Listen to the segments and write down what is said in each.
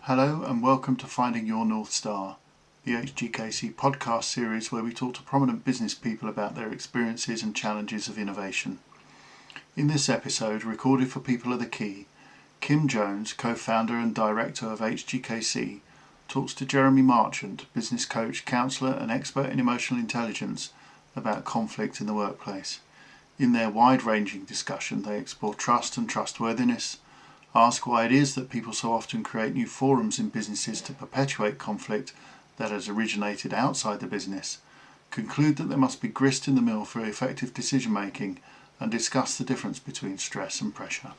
Hello and welcome to Finding Your North Star, the HGKC podcast series where we talk to prominent business people about their experiences and challenges of innovation. In this episode, recorded for People Are the Key, Kim Jones, co-founder and director of HGKC, talks to Jeremy Marchant, business coach, counsellor and expert in emotional intelligence, about conflict in the workplace. In their wide-ranging discussion, they explore trust and trustworthiness, ask why it is that people so often create new forums in businesses to perpetuate conflict that has originated outside the business, conclude that there must be grist in the mill for effective decision making, and discuss the difference between stress and pressure.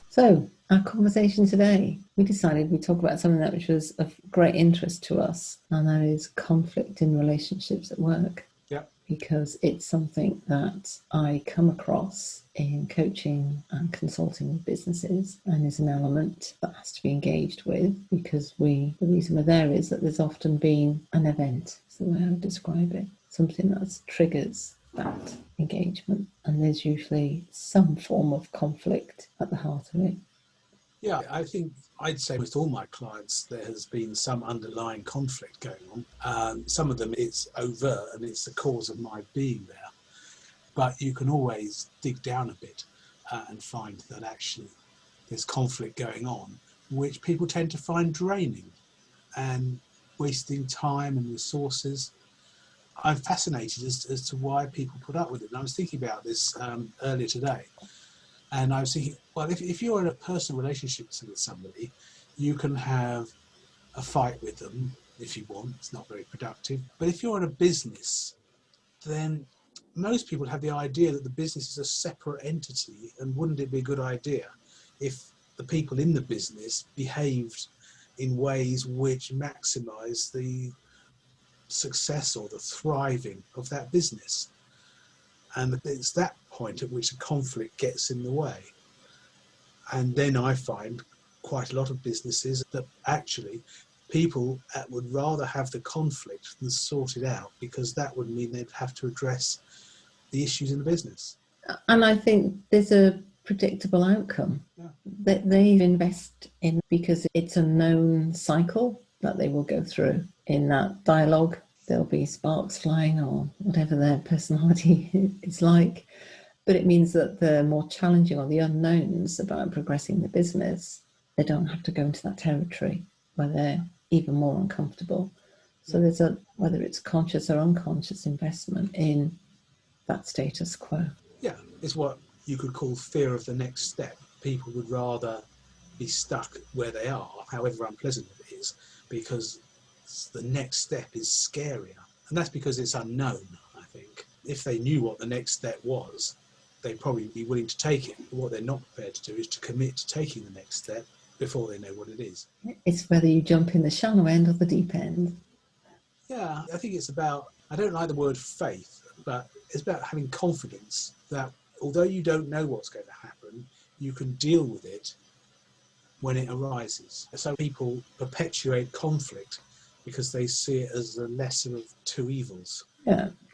So, our conversation today, we decided we'd talk about something that which was of great interest to us, and that is conflict in relationships at work. Yep. Because it's something that I come across in coaching and consulting with businesses, and is an element that has to be engaged with, because the reason we're there is that there's often been an event, is the way I would describe it, something that triggers that engagement, and there's usually some form of conflict at the heart of it. Yeah, I think I'd say with all my clients there has been some underlying conflict going on. Some of them it's overt and it's the cause of my being there, but you can always dig down a bit and find that actually there's conflict going on which people tend to find draining and wasting time and resources. I'm fascinated as to why people put up with it, and I was thinking about this earlier today. And I was thinking, well, if you're in a personal relationship with somebody, you can have a fight with them if you want. It's not very productive. But if you're in a business, then most people have the idea that the business is a separate entity. And wouldn't it be a good idea if the people in the business behaved in ways which maximize the success or the thriving of that business? And it's that point at which a conflict gets in the way. And then I find quite a lot of businesses that actually people would rather have the conflict than sort it out, because that would mean they'd have to address the issues in the business. And I think there's a predictable outcome that they invest in, because it's a known cycle that they will go through. In that dialogue, there'll be sparks flying or whatever their personality is like. But it means that the more challenging or the unknowns about progressing the business, they don't have to go into that territory where they're even more uncomfortable. So there's whether it's conscious or unconscious investment in that status quo. Yeah, it's what you could call fear of the next step. People would rather be stuck where they are, however unpleasant it is, because the next step is scarier. And that's because it's unknown, I think. If they knew what the next step was, they'd probably be willing to take it. But what they're not prepared to do is to commit to taking the next step before they know what it is. It's whether you jump in the shallow end or the deep end. Yeah, I think it's about, I don't like the word faith, but it's about having confidence that although you don't know what's going to happen, you can deal with it when it arises. So people perpetuate conflict because they see it as the lesser of two evils,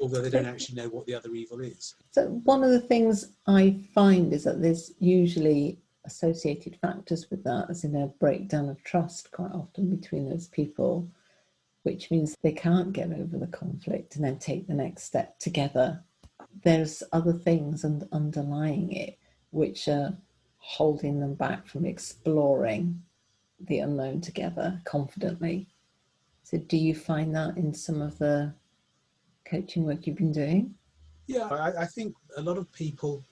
although they don't actually know what the other evil is. So one of the things I find is that there's usually associated factors with that, as in a breakdown of trust quite often between those people, which means they can't get over the conflict and then take the next step together. There's other things underlying it which are holding them back from exploring the unknown together confidently. So do you find that in some of the coaching work you've been doing? Yeah, I think a lot of people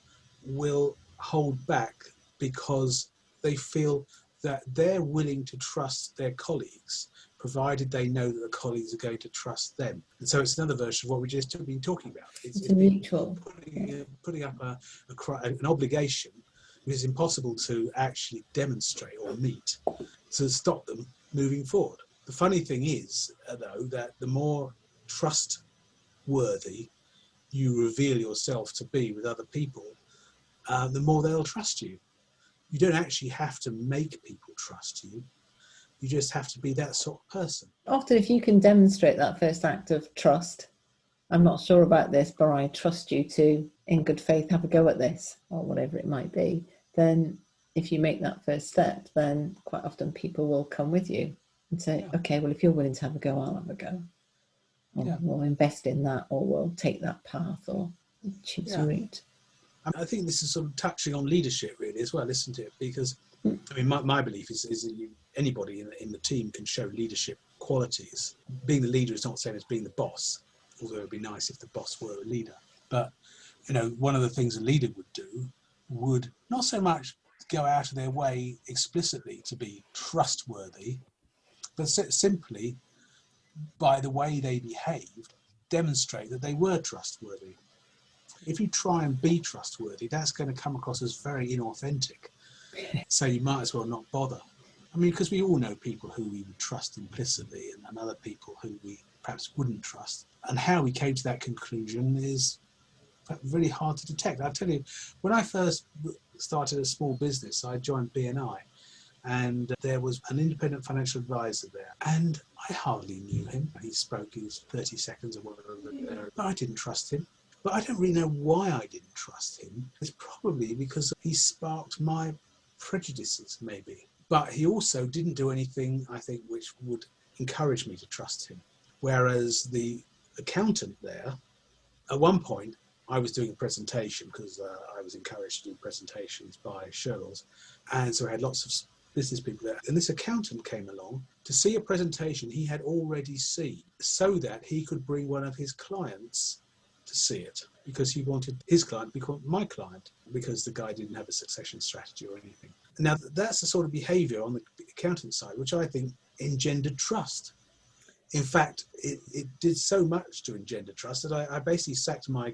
will hold back because they feel that they're willing to trust their colleagues, provided they know that the colleagues are going to trust them. And so it's another version of what we just been talking about. It's a mutual. Putting up an obligation which is impossible to actually demonstrate or meet to stop them moving forward. The funny thing is, though, that the more trustworthy you reveal yourself to be with other people, the more they'll trust you. You don't actually have to make people trust you. You just have to be that sort of person. Often if you can demonstrate that first act of trust, I'm not sure about this, but I trust you to, in good faith, have a go at this, or whatever it might be, then if you make that first step, then quite often people will come with you and say, okay, well, if you're willing to have a go, I'll have a go. Or we'll invest in that, or we'll take that path, or choose a route. I think this is sort of touching on leadership really as well, isn't it? Because I mean, my belief is that anybody in the team can show leadership qualities. Being the leader is not the same as being the boss, although it would be nice if the boss were a leader. But, you know, one of the things a leader would do would not so much go out of their way explicitly to be trustworthy, but simply by the way they behaved, demonstrate that they were trustworthy. If you try and be trustworthy, that's going to come across as very inauthentic. So you might as well not bother. I mean, because we all know people who we would trust implicitly and other people who we perhaps wouldn't trust. And how we came to that conclusion is really hard to detect. I'll tell you, when I first started a small business, I joined BNI, and there was an independent financial advisor there, and I hardly knew him. He spoke his 30 seconds or whatever, but I didn't trust him. But I don't really know why I didn't trust him. It's probably because he sparked my prejudices, maybe. But he also didn't do anything, I think, which would encourage me to trust him. Whereas the accountant there, at one point, I was doing a presentation because I was encouraged to do presentations by Sherrills. And so I had lots of business people there. And this accountant came along to see a presentation he had already seen so that he could bring one of his clients to see it, because he wanted his client to become my client, because the guy didn't have a succession strategy or anything. Now, that's the sort of behaviour on the accountant side, which I think engendered trust. In fact, it did so much to engender trust that I basically sacked my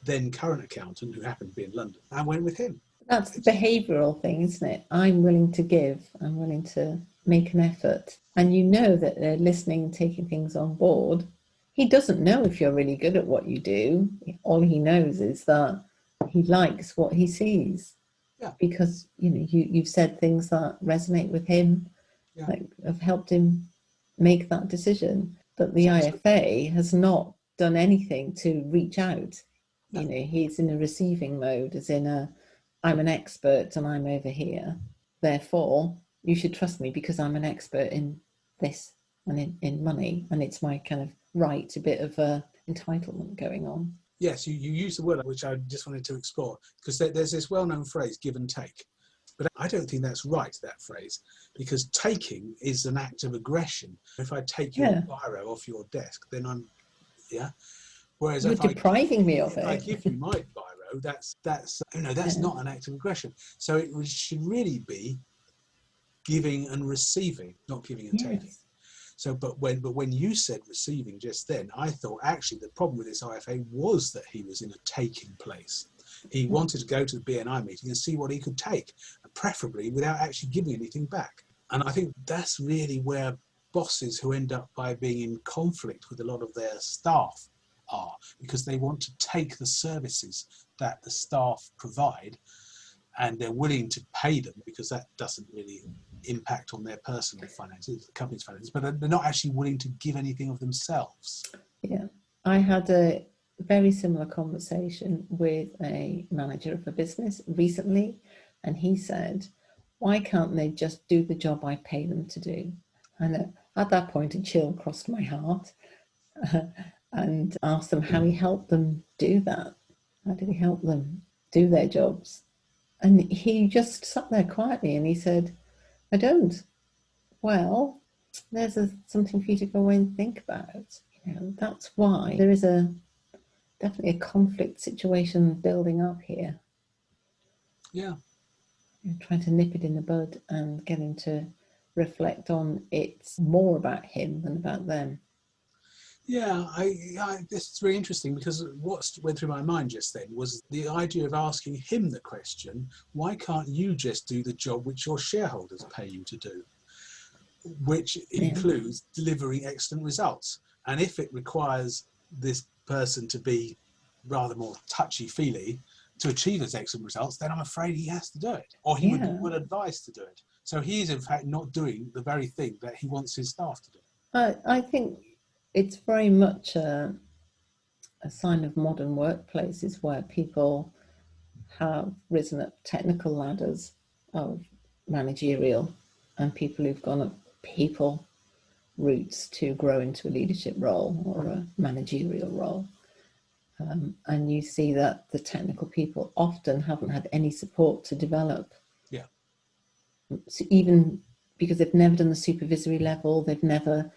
then current accountant, who happened to be in London, and went with him. That's the behavioural thing, isn't it? I'm willing to give. I'm willing to make an effort. And you know that they're listening, taking things on board. He doesn't know if you're really good at what you do. All he knows is that he likes what he sees. Yeah. Because, you know, you've said things that resonate with him, that have helped him make that decision. But the IFA has not done anything to reach out. No. You know, he's in a receiving mode, as in I'm an expert and I'm over here. Therefore, you should trust me because I'm an expert in this and in money, and it's my kind of right, a bit of entitlement going on. Yes, you use the word which I just wanted to explore, because there's this well-known phrase, give and take. But I don't think that's right, that phrase, because taking is an act of aggression. If I take your biro off your desk, then I'm, Whereas you're depriving me of it. If I give you my biro, that's not an act of aggression. So it should really be giving and receiving, not giving and taking. So, but when you said receiving just then, I thought actually the problem with this IFA was that he was in a taking place. He wanted to go to the BNI meeting and see what he could take, preferably without actually giving anything back. And I think that's really where bosses who end up by being in conflict with a lot of their staff are, because they want to take the services that the staff provide, and they're willing to pay them because that doesn't really impact on their personal finances, the company's finances, but they're not actually willing to give anything of themselves. Yeah, I had a very similar conversation with a manager of a business recently, and he said, why can't they just do the job I pay them to do? And at that point a chill crossed my heart and asked them how he helped them do that. How did he help them do their jobs? And he just sat there quietly and he said, I don't. Well, there's something for you to go away and think about. You know, that's why there is definitely a conflict situation building up here. Yeah. You're trying to nip it in the bud and get him to reflect on it's more about him than about them. Yeah, this is very interesting, because what went through my mind just then was the idea of asking him the question, why can't you just do the job which your shareholders pay you to do? Which includes delivering excellent results. And if it requires this person to be rather more touchy-feely to achieve those excellent results, then I'm afraid he has to do it, or he would advise to do it. So he is in fact not doing the very thing that he wants his staff to do. I think it's very much a sign of modern workplaces where people have risen up technical ladders of managerial and people who've gone up people routes to grow into a leadership role or a managerial role. And you see that the technical people often haven't had any support to develop. Yeah. So even because they've never done the supervisory level, they've never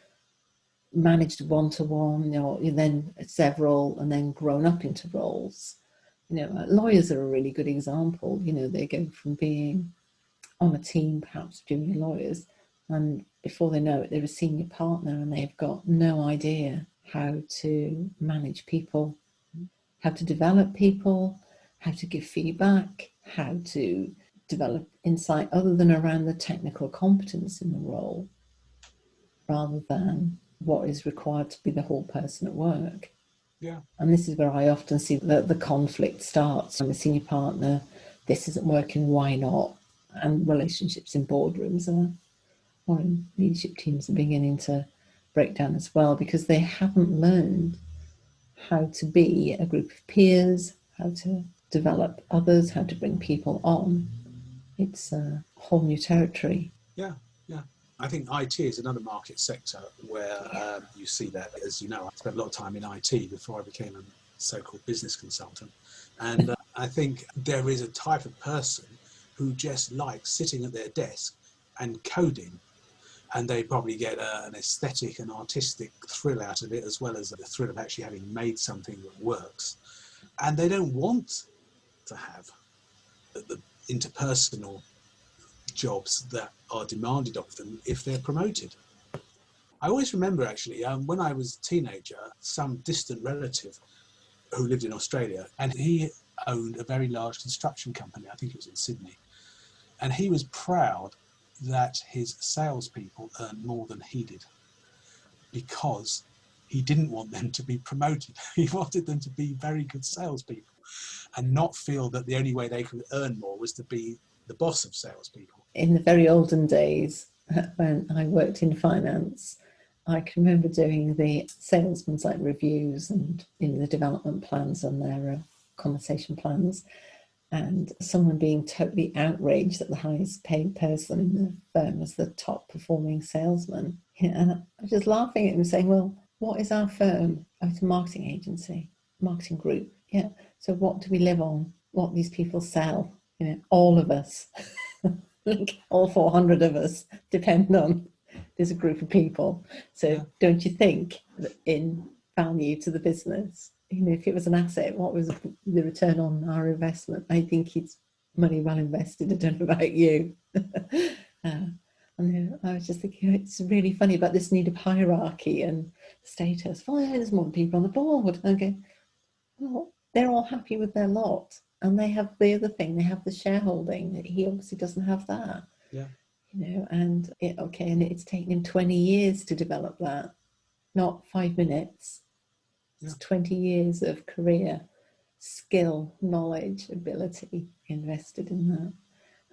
managed one-to-one, or then several, and then grown up into roles. Lawyers are a really good example. They go from being on a team, perhaps junior lawyers, and before they know it, they're a senior partner and they've got no idea how to manage people, how to develop people, how to give feedback, how to develop insight other than around the technical competence in the role, rather than what is required to be the whole person at work. Yeah. And this is where I often see that the conflict starts. I'm a senior partner, this isn't working, why not? And relationships in boardrooms or in leadership teams are beginning to break down as well, because they haven't learned how to be a group of peers, how to develop others, how to bring people on. It's a whole new territory. Yeah. I think IT is another market sector where you see that. As you know, I spent a lot of time in IT before I became a so-called business consultant. And I think there is a type of person who just likes sitting at their desk and coding. And they probably get an aesthetic and artistic thrill out of it, as well as the thrill of actually having made something that works. And they don't want to have the interpersonal jobs that are demanded of them if they're promoted. I always remember, actually, when I was a teenager, some distant relative who lived in Australia, and he owned a very large construction company. I think it was in Sydney. And he was proud that his salespeople earned more than he did, because he didn't want them to be promoted. He wanted them to be very good salespeople and not feel that the only way they could earn more was to be the boss of salespeople. In the very olden days, when I worked in finance, I can remember doing the salesmen's reviews and the development plans and their conversation plans, and someone being totally outraged that the highest paid person in the firm was the top performing salesman. And I was just laughing at him saying, well, what is our firm? Oh, it's a marketing agency, marketing group. Yeah. So what do we live on? What these people sell? All of us, like all 400 of us depend on this group of people. So don't you think that in value to the business, if it was an asset, what was the return on our investment? I think it's money well invested. I don't know about you. And I was just thinking, it's really funny about this need of hierarchy and status. Well, there's more people on the board. Okay, well, they're all happy with their lot. And they have the other thing, they have the shareholding. He obviously doesn't have that. Yeah. And it's taken him 20 years to develop that, not 5 minutes. It's 20 years of career, skill, knowledge, ability invested in that.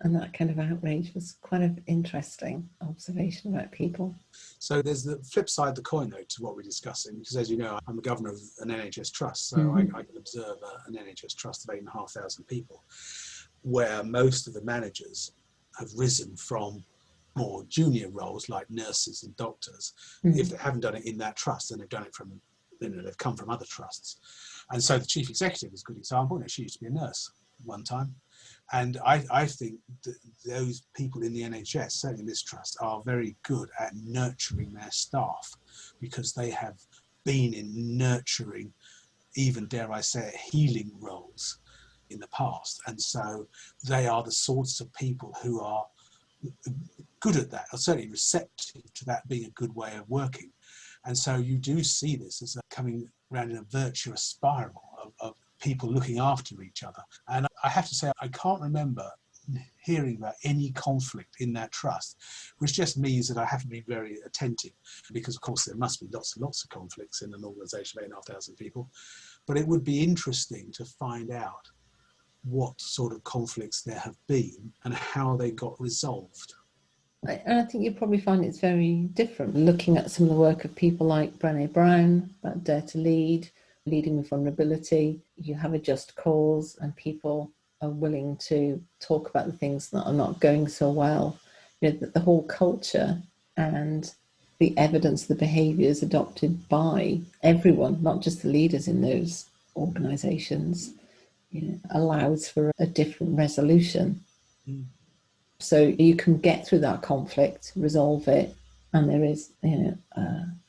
And that kind of outrage was quite an interesting observation about people. So there's the flip side of the coin, though, to what we're discussing, because as you know, I'm the governor of an NHS trust, so I can observe an NHS trust of 8,500 people, where most of the managers have risen from more junior roles like nurses and doctors. If they haven't done it in that trust, then they've done it from, they've come from other trusts. And so the chief executive is a good example. She used to be a nurse one time. And I think that those people in the NHS, certainly in this trust, are very good at nurturing their staff, because they have been in nurturing, even dare I say it, healing roles in the past. And so they are the sorts of people who are good at that, are certainly receptive to that being a good way of working. And so you do see this as coming around in a virtuous spiral of people looking after each other. And I have to say, I can't remember hearing about any conflict in that trust, which just means that I have to be very attentive, because of course there must be lots and lots of conflicts in an organisation of 8,500 people. But it would be interesting to find out what sort of conflicts there have been and how they got resolved. And I think you'll probably find it's very different looking at some of the work of people like Brené Brown, about Dare to Lead, leading with vulnerability. You have a just cause, and people are willing to talk about the things that are not going so well. The whole culture and the evidence, the behaviours adopted by everyone, not just the leaders in those organisations, allows for a different resolution. Mm. So you can get through that conflict, resolve it, and there is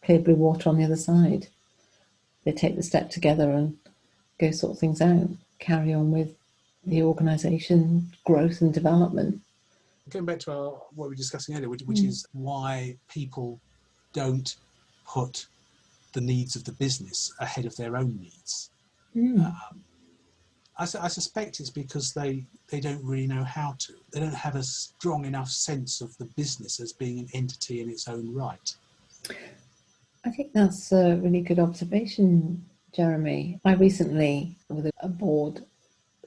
clear blue water on the other side. They take the step together and go sort things out, carry on with the organisation growth and development. Going back to what we were discussing earlier, which is why people don't put the needs of the business ahead of their own needs. I suspect it's because they don't really know how to. They don't have a strong enough sense of the business as being an entity in its own right. I think that's a really good observation, Jeremy. I recently, with a board,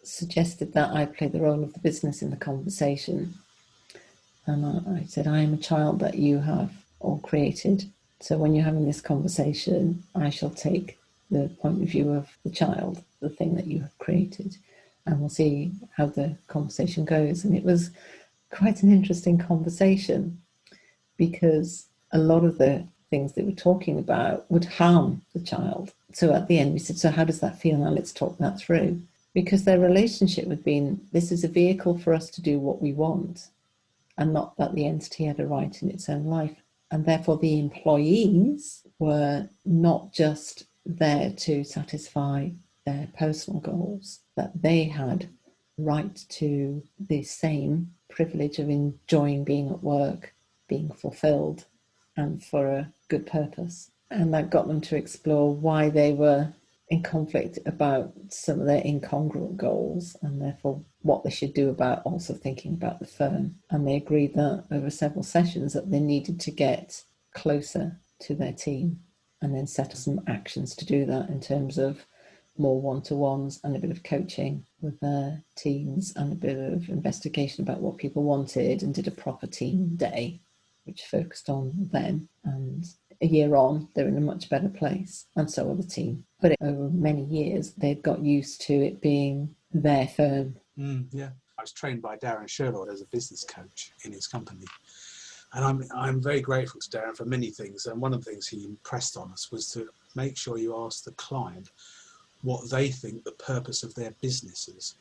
suggested that I play the role of the business in the conversation. And I said, I am a child that you have all created. So when you're having this conversation, I shall take the point of view of the child, the thing that you have created, and we'll see how the conversation goes. And it was quite an interesting conversation because a lot of the things they were talking about would harm the child. So at the end we said, so how does that feel? Now let's talk that through. Because their relationship had been, this is a vehicle for us to do what we want, and not that the entity had a right in its own life. And therefore the employees were not just there to satisfy their personal goals, that they had right to the same privilege of enjoying being at work, being fulfilled, and for a good purpose. And that got them to explore why they were in conflict about some of their incongruent goals, and therefore what they should do about also thinking about the firm. And they agreed that over several sessions that they needed to get closer to their team and then set up some actions to do that in terms of more one-to-ones and a bit of coaching with their teams and a bit of investigation about what people wanted, and did a proper team day which focused on them. And a year on, they're in a much better place, and so are the team. But over many years, they've got used to it being their firm. Yeah. I was trained by Darren Sherlock as a business coach in his company. And I'm very grateful to Darren for many things. And one of the things he impressed on us was to make sure you ask the client what they think the purpose of their business is.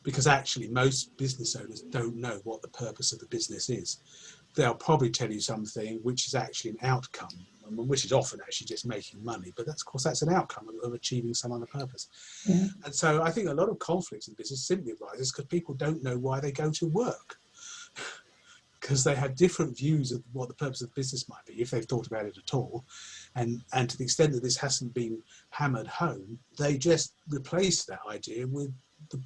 Because actually most business owners don't know what the purpose of the business is. They'll probably tell you something which is actually an outcome, which is often actually just making money. But that's, of course, that's an outcome of achieving some other purpose. Yeah. And so I think a lot of conflicts in business simply arises because people don't know why they go to work. Because they have different views of what the purpose of business might be, if they've thought about it at all. And to the extent that this hasn't been hammered home, they just replace that idea with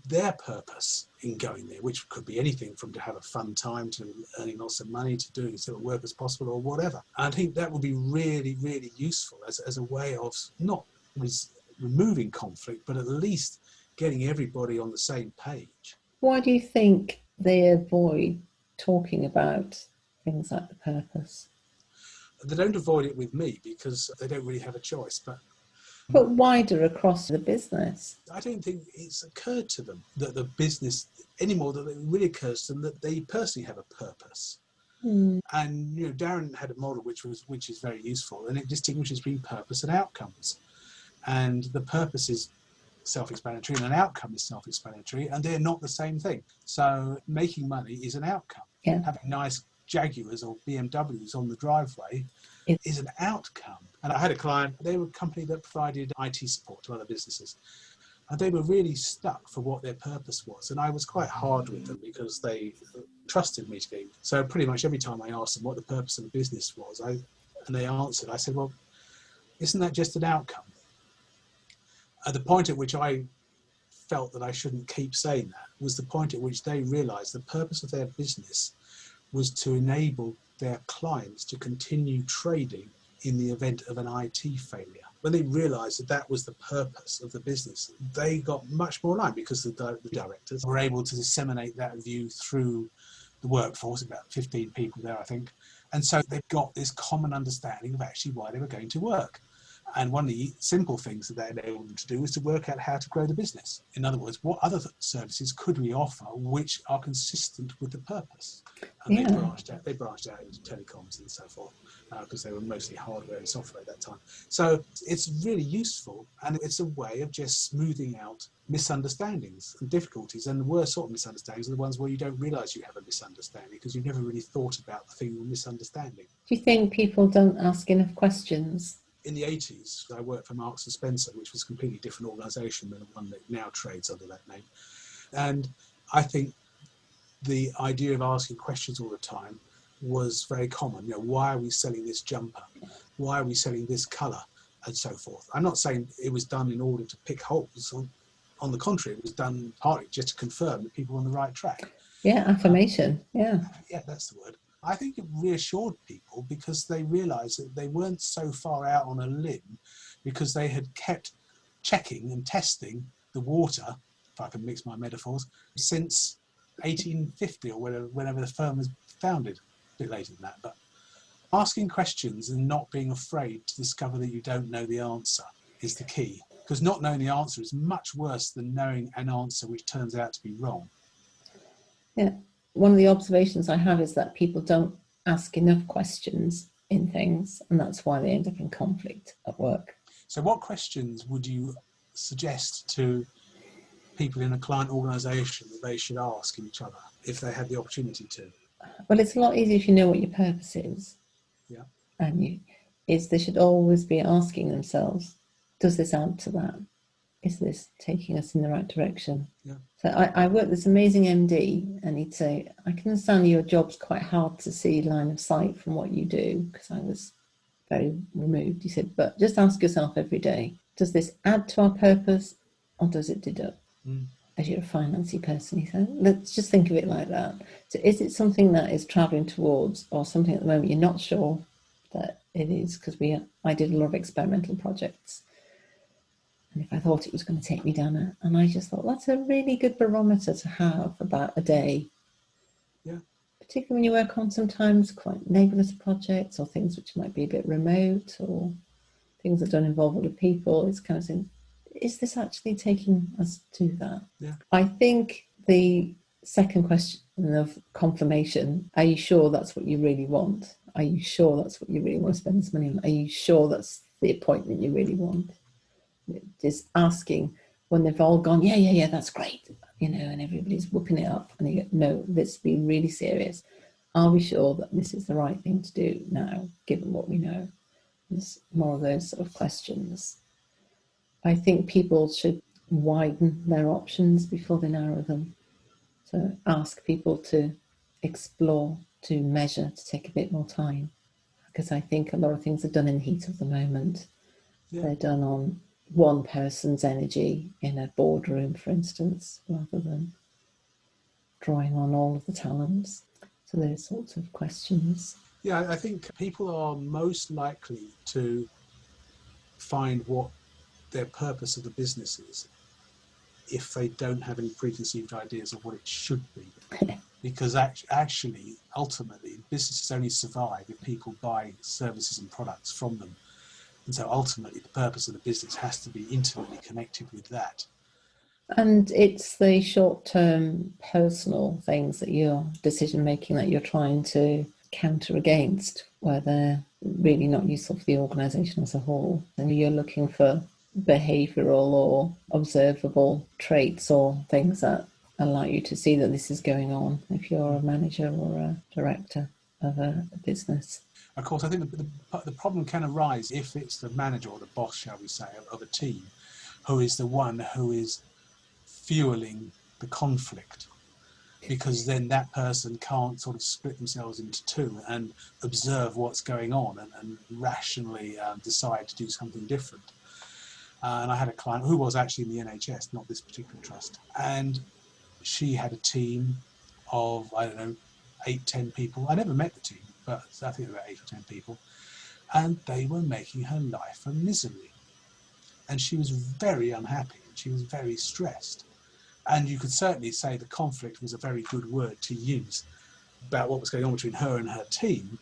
their purpose in going there, which could be anything from to have a fun time to earning lots of money to doing as little work as possible or whatever. And I think that would be really, really useful as a way of not removing conflict, but at least getting everybody on the same page. Why do you think they avoid talking about things like the purpose? They don't avoid it with me because they don't really have a choice, but wider across the business. I don't think it's occurred to them that the business anymore, that it really occurs to them that they personally have a purpose. And Darren had a model which is very useful, and it distinguishes between purpose and outcomes. And the purpose is self-explanatory and an outcome is self-explanatory, and they're not the same thing. So making money is an outcome. Yeah. Having nice Jaguars or BMWs on the driveway is an outcome. And I had a client, they were a company that provided IT support to other businesses. And they were really stuck for what their purpose was. And I was quite hard with them because they trusted me to be. So pretty much every time I asked them what the purpose of the business was, and they answered, I said, well, isn't that just an outcome? At the point at which I felt that I shouldn't keep saying that was the point at which they realized the purpose of their business was to enable their clients to continue trading in the event of an IT failure. When they realized that was the purpose of the business, they got much more aligned because the directors were able to disseminate that view through the workforce, about 15 people there, I think. And so they've got this common understanding of actually why they were going to work. And one of the simple things that they enabled them to do was to work out how to grow the business. In other words, what other services could we offer which are consistent with the purpose? And Yeah. they branched out into telecoms and so forth, because they were mostly hardware and software at that time. So it's really useful, and it's a way of just smoothing out misunderstandings and difficulties. And the worst sort of misunderstandings are the ones where you don't realise you have a misunderstanding because you've never really thought about the thing you're misunderstanding. Do you think people don't ask enough questions? In the 80s, I worked for Marks and Spencer, which was a completely different organisation than the one that now trades under that name. And I think the idea of asking questions all the time was very common. You know, why are we selling this jumper? Why are we selling this colour? And so forth. I'm not saying it was done in order to pick holes. On the contrary, it was done partly just to confirm that people were on the right track. Yeah, affirmation. Yeah, that's the word. I think it reassured people because they realised that they weren't so far out on a limb because they had kept checking and testing the water, if I can mix my metaphors, since 1850 or whenever the firm was founded, a bit later than that. But asking questions and not being afraid to discover that you don't know the answer is the key, because not knowing the answer is much worse than knowing an answer which turns out to be wrong. Yeah. One of the observations I have is that people don't ask enough questions in things, and that's why they end up in conflict at work. So what questions would you suggest to people in a client organisation that they should ask each other if they had the opportunity to? Well, it's a lot easier if you know what your purpose is. Yeah. And they should always be asking themselves, does this add to that? Is this taking us in the right direction? Yeah. So I worked with this amazing MD, and he'd say, I can understand your job's quite hard to see line of sight from what you do, because I was very removed. He said, but just ask yourself every day, does this add to our purpose or does it deduct? As you're a financy person, he said, let's just think of it like that. So is it something that is travelling towards, or something at the moment you're not sure that it is? Because I did a lot of experimental projects. And if I thought it was going to take me down and I just thought that's a really good barometer to have about a day. Yeah. Particularly when you work on sometimes quite nebulous projects or things which might be a bit remote or things that don't involve other people. It's kind of saying, is this actually taking us to that? Yeah. I think the second question of confirmation, are you sure that's what you really want? Are you sure that's what you really want to spend this money on? Are you sure that's the appointment you really want? Just asking when they've all gone, yeah, that's great, and everybody's whooping it up, and you go, no, let's be really serious. Are we sure that this is the right thing to do now, given what we know? There's more of those sort of questions. I think people should widen their options before they narrow them. So ask people to explore, to measure, to take a bit more time. Because I think a lot of things are done in the heat of the moment. Yeah. They're done on one person's energy in a boardroom, for instance, rather than drawing on all of the talents. So those sorts of questions. Yeah, I think people are most likely to find what their purpose of the business is if they don't have any preconceived ideas of what it should be. Because actually, ultimately, businesses only survive if people buy services and products from them. And so ultimately, the purpose of the business has to be intimately connected with that. And it's the short-term personal things that you're decision-making that you're trying to counter against, where they're really not useful for the organisation as a whole. And you're looking for behavioural or observable traits or things that allow you to see that this is going on if you're a manager or a director of a business. Of course, I think the problem can arise if it's the manager or the boss, shall we say, of a team who is the one who is fueling the conflict, because then that person can't sort of split themselves into two and observe what's going on and rationally decide to do something different. And I had a client who was actually in the NHS, not this particular trust, and she had a team of, 8-10 people. I never met the team, but I think there were 8 or 10 people, and they were making her life a misery. And she was very unhappy, and she was very stressed. And you could certainly say the conflict was a very good word to use about what was going on between her and her team.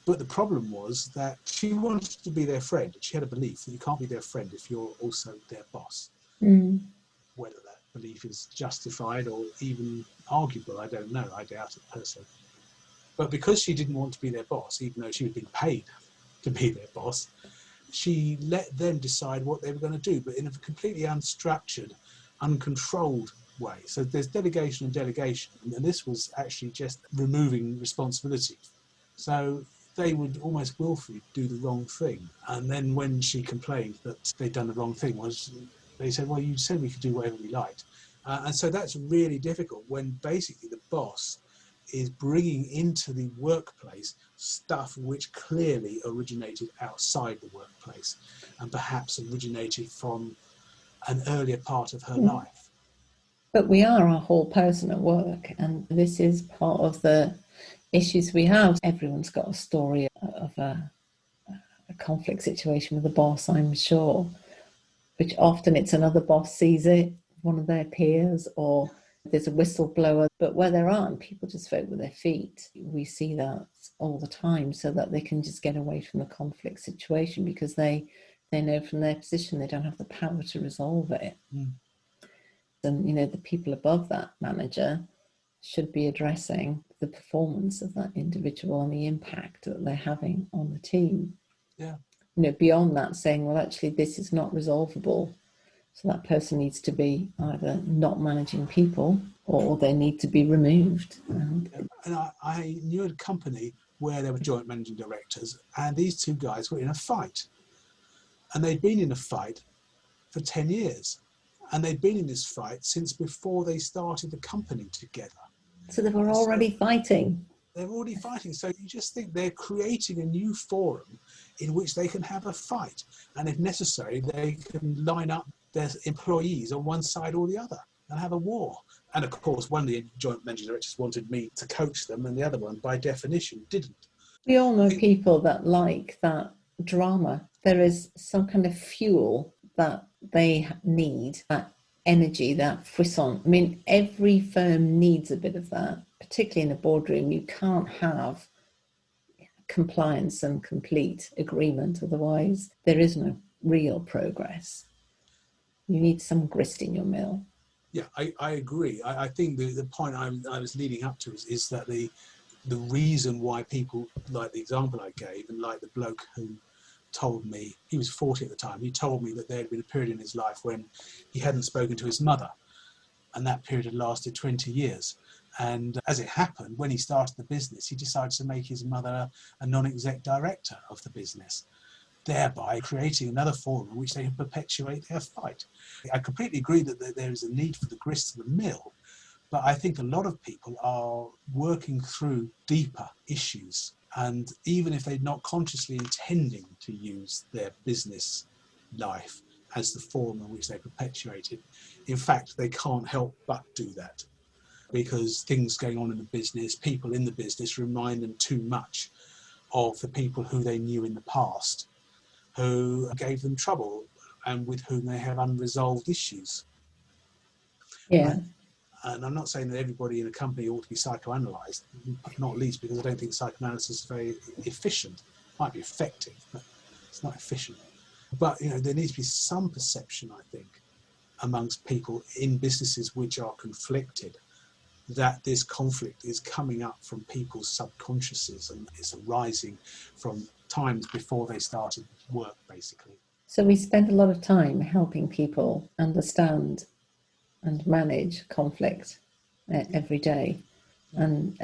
But the problem was that she wanted to be their friend. She had a belief that you can't be their friend if you're also their boss. Whether that belief is justified or even arguable, I don't know. I doubt it personally. But because she didn't want to be their boss, even though she was being paid to be their boss, she let them decide what they were going to do, but in a completely unstructured, uncontrolled way. So there's delegation and delegation, and this was actually just removing responsibility. So they would almost willfully do the wrong thing. And then when she complained that they'd done the wrong thing, they said, well, you said we could do whatever we liked. And so that's really difficult when basically the boss is bringing into the workplace stuff which clearly originated outside the workplace and perhaps originated from an earlier part of her life. But we are a whole person at work, and this is part of the issues we have. Everyone's got a story of a conflict situation with the boss, I'm sure, which often it's another boss sees it, one of their peers, or there's a whistleblower. But where there aren't, people just vote with their feet. We see that all the time, so that they can just get away from the conflict situation because they know from their position they don't have the power to resolve it. And, the people above that manager should be addressing the performance of that individual and the impact that they're having on the team. Yeah. Beyond that, saying, well, actually, this is not resolvable. So that person needs to be either not managing people or they need to be removed. And I knew a company where there were joint managing directors, and these two guys were in a fight. And they'd been in a fight for 10 years. And they'd been in this fight since before they started the company together. So they were already fighting. They're already fighting. So you just think they're creating a new forum in which they can have a fight. And if necessary, they can line up their employees on one side or the other and have a war. And of course, one of the joint managing directors wanted me to coach them, and the other one, by definition, didn't. We all know people that like that drama. There is some kind of fuel that they need, that energy, that frisson. I mean, every firm needs a bit of that, particularly in a boardroom. You can't have compliance and complete agreement, otherwise there is no real progress. You need some grist in your mill. Yeah, I agree. I think the point I was leading up to is that the reason why people, like the example I gave, and like the bloke who told me, he was 40 at the time, he told me that there had been a period in his life when he hadn't spoken to his mother, and that period had lasted 20 years. And as it happened, when he started the business, he decided to make his mother a non-exec director of the business, thereby creating another forum in which they can perpetuate their fight. I completely agree that there is a need for the grist of the mill, but I think a lot of people are working through deeper issues, and even if they're not consciously intending to use their business life as the forum in which they perpetuate it, in fact, they can't help but do that, because things going on in the business, people in the business, remind them too much of the people who they knew in the past, who gave them trouble and with whom they have unresolved issues. Yeah. And I'm not saying that everybody in a company ought to be psychoanalyzed, not least because I don't think psychoanalysis is very efficient. It might be effective, but it's not efficient. But there needs to be some perception, I think, amongst people in businesses which are conflicted, that this conflict is coming up from people's subconsciouses and is arising from times before they started work, basically. So we spend a lot of time helping people understand and manage conflict every day, and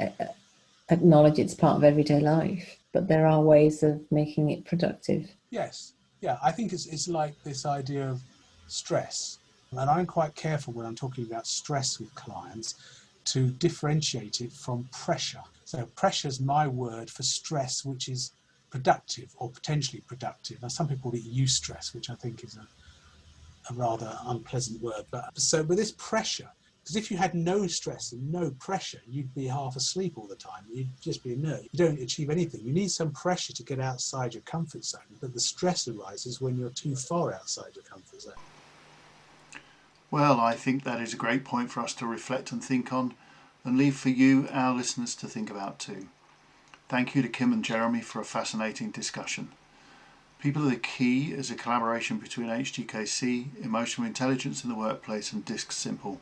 acknowledge it's part of everyday life, but there are ways of making it productive. Yes. Yeah, I think it's like this idea of stress. And I'm quite careful when I'm talking about stress with clients to differentiate it from pressure. So pressure is my word for stress, which is productive or potentially productive. Now, some people call it eustress, which I think is a rather unpleasant word. But so with this pressure, because if you had no stress and no pressure, you'd be half asleep all the time. You'd just be inert. You don't achieve anything. You need some pressure to get outside your comfort zone, but the stress arises when you're too far outside your comfort zone. Well, I think that is a great point for us to reflect and think on, and leave for you, our listeners, to think about too. Thank you to Kim and Jeremy for a fascinating discussion. People are the Key is a collaboration between HGKC, Emotional Intelligence in the Workplace and Disc Simple,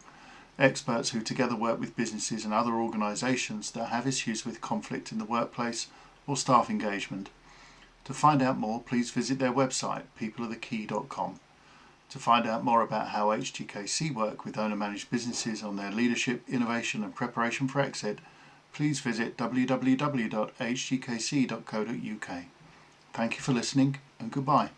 experts who together work with businesses and other organisations that have issues with conflict in the workplace or staff engagement. To find out more, please visit their website, peopleofthekey.com. To find out more about how HGKC work with owner-managed businesses on their leadership, innovation and preparation for exit, please visit www.hgkc.co.uk. Thank you for listening and goodbye.